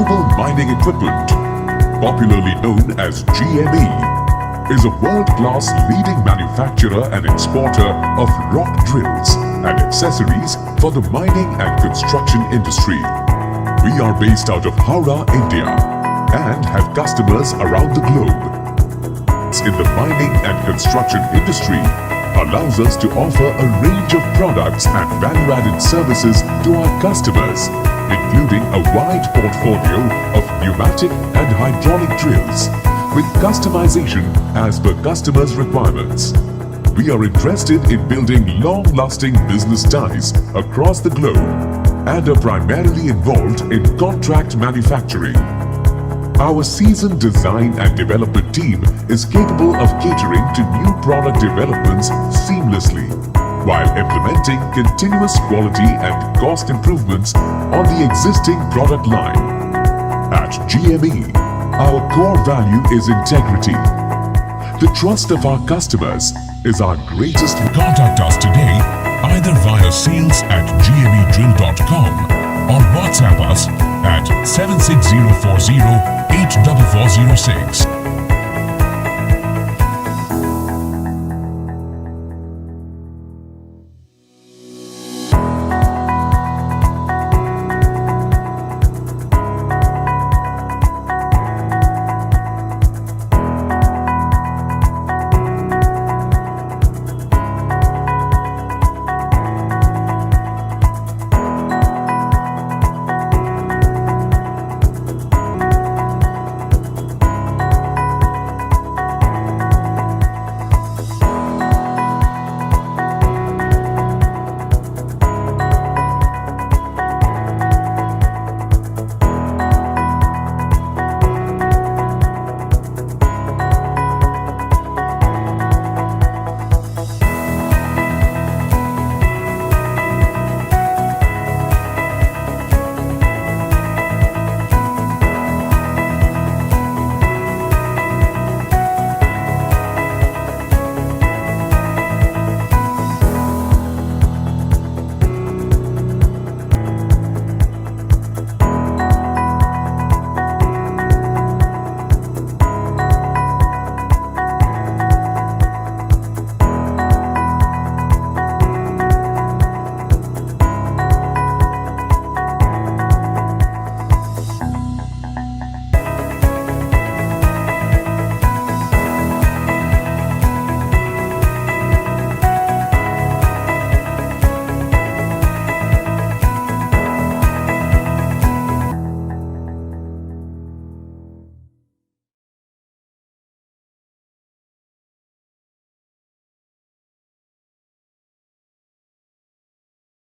Global Mining Equipment, popularly known as GME, is a world-class leading manufacturer and exporter of rock drills and accessories for the mining and construction industry. We are based out of Howrah, India, and have customers around the globe. In the mining and construction industry allows us to offer a range of products and value-added services to our customers, including a wide portfolio of pneumatic and hydraulic drills with customization as per customers' requirements. We are interested in building long-lasting business ties across the globe and are primarily involved in contract manufacturing. Our seasoned design and development team is capable of catering to new product developments seamlessly while implementing continuous quality and cost improvements on the existing product line. At GME, our core value is integrity. The trust of our customers is our greatest. Contact us today either via sales@gmedrill.com or WhatsApp us at 76040 84406.